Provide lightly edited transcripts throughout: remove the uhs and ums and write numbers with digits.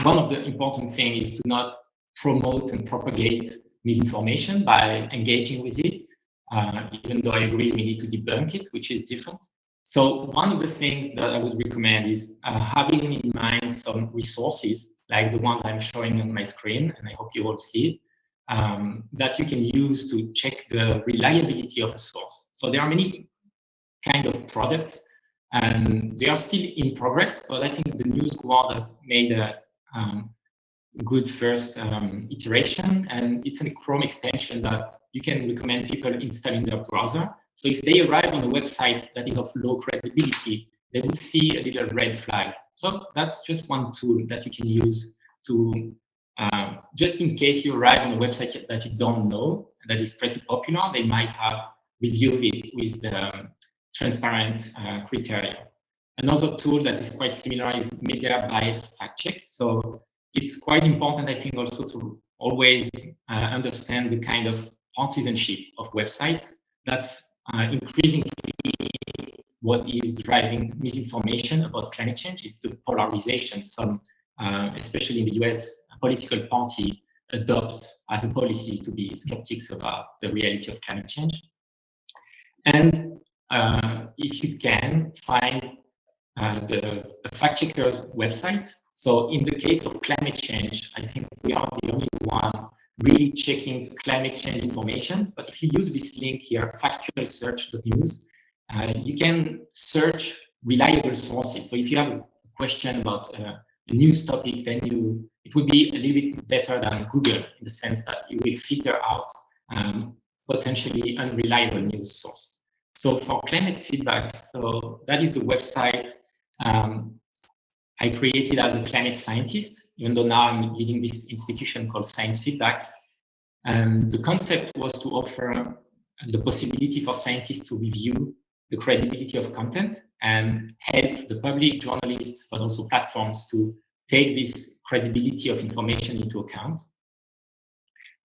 one of the important things is to not promote and propagate misinformation by engaging with it, even though I agree we need to debunk it, which is different. So one of the things that I would recommend is having in mind some resources like the one I'm showing on my screen, and I hope you all see it, that you can use to check the reliability of a source. So there are many kind of products, and they are still in progress, but I think the News Squad has made a good first iteration, and it's a Chrome extension that you can recommend people install in their browser. So if they arrive on a website that is of low credibility, they will see a little red flag. So that's just one tool that you can use to, just in case you arrive on a website that you don't know, that is pretty popular, they might have reviewed it with the transparent criteria. Another tool that is quite similar is media bias fact check. So it's quite important, I think, also to always understand the kind of partisanship of websites. That's increasingly what is driving misinformation about climate change is the polarization. Some, especially in the US, a political party adopt as a policy to be skeptics about the reality of climate change. And if you can find the fact checker's website. So in the case of climate change, I think we are the only one really checking climate change information. But if you use this link here, factualsearch.news, you can search reliable sources. So if you have a question about a news topic, then it would be a little bit better than Google in the sense that you will filter out potentially unreliable news source. So for climate feedback, so that is the website I created as a climate scientist, even though now I'm leading this institution called Science Feedback. And the concept was to offer the possibility for scientists to review the credibility of content and help the public, journalists, but also platforms to take this credibility of information into account.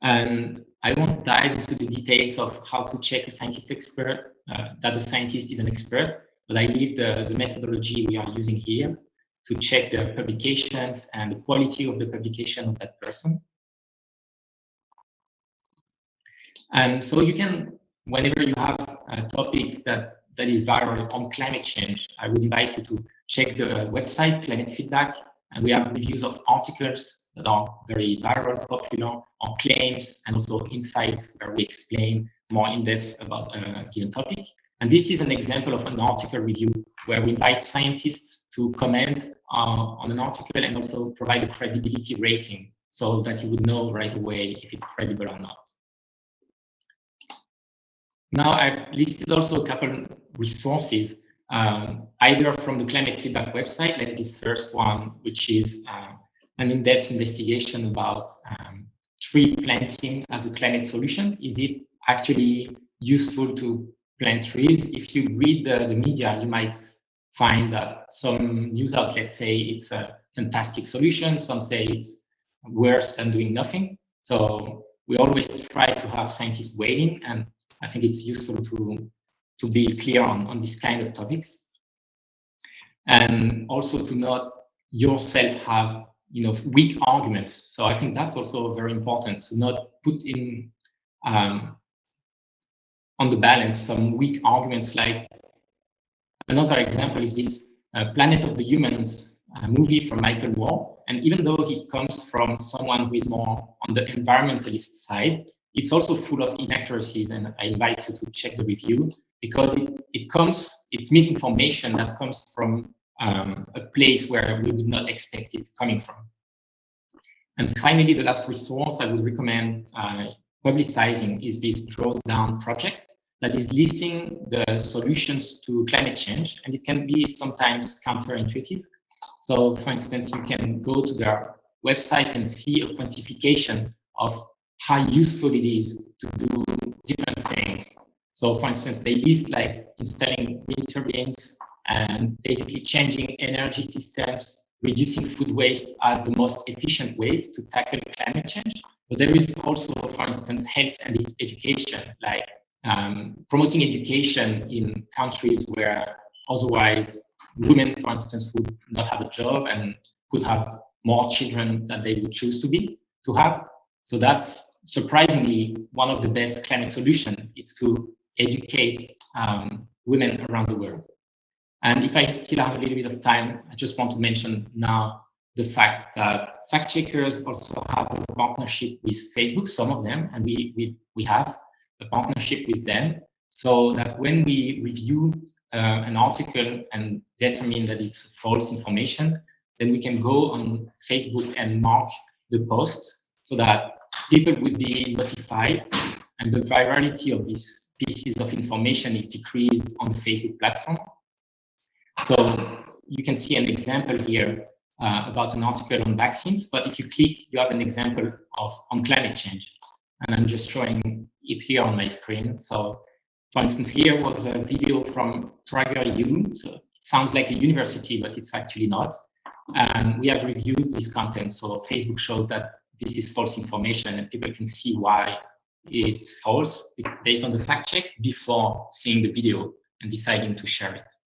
And I won't dive into the details of how to check a scientist expert, that a scientist is an expert, but I leave the methodology we are using here to check the publications and the quality of the publication of that person. And so you can, whenever you have a topic that is viral on climate change, I would invite you to check the website, Climate Feedback, and we have reviews of articles that are very viral, popular, or claims, and also insights where we explain more in depth about a given topic. And this is an example of an article review where we invite scientists to comment on an article and also provide a credibility rating so that you would know right away if it's credible or not. Now I've listed also a couple resources, either from the Climate Feedback website, like this first one, which is an in-depth investigation about tree planting as a climate solution. Is it actually useful to plant trees? If you read the media, you might find that some news outlets say it's a fantastic solution, some say it's worse than doing nothing. So we always try to have scientists weighing, and I think it's useful to be clear on this kind of topics, and also to not yourself have weak arguments. So I think that's also very important, to not put in on the balance some weak arguments. Like another example is this Planet of the Humans movie from Michael Moore, and even though it comes from someone who is more on the environmentalist side, it's also full of inaccuracies, and I invite you to check the review, because it's misinformation that comes from a place where we would not expect it coming from. And finally, the last resource I would recommend publicizing is this Drawdown project that is listing the solutions to climate change, and it can be sometimes counterintuitive. So for instance, you can go to their website and see a quantification of how useful it is to do different things. So for instance, they list like installing wind turbines and basically changing energy systems, reducing food waste as the most efficient ways to tackle climate change. But there is also, for instance, health and education, like promoting education in countries where otherwise women, for instance, would not have a job and could have more children that they would choose to have. So that's surprisingly one of the best climate solutions, is to educate women around the world. And if I still have a little bit of time, I just want to mention now the fact that fact checkers also have a partnership with Facebook, some of them, and we have a partnership with them, so that when we review an article and determine that it's false information, then we can go on Facebook and mark the post so that people would be notified, and the virality of these pieces of information is decreased on the Facebook platform. So you can see an example here about an article on vaccines, but if you click, you have an example on climate change. And I'm just showing it here on my screen. So for instance, here was a video from PragerU. So it sounds like a university, but it's actually not. And we have reviewed this content. So Facebook shows that this is false information, and people can see why it's false based on the fact check before seeing the video and deciding to share it.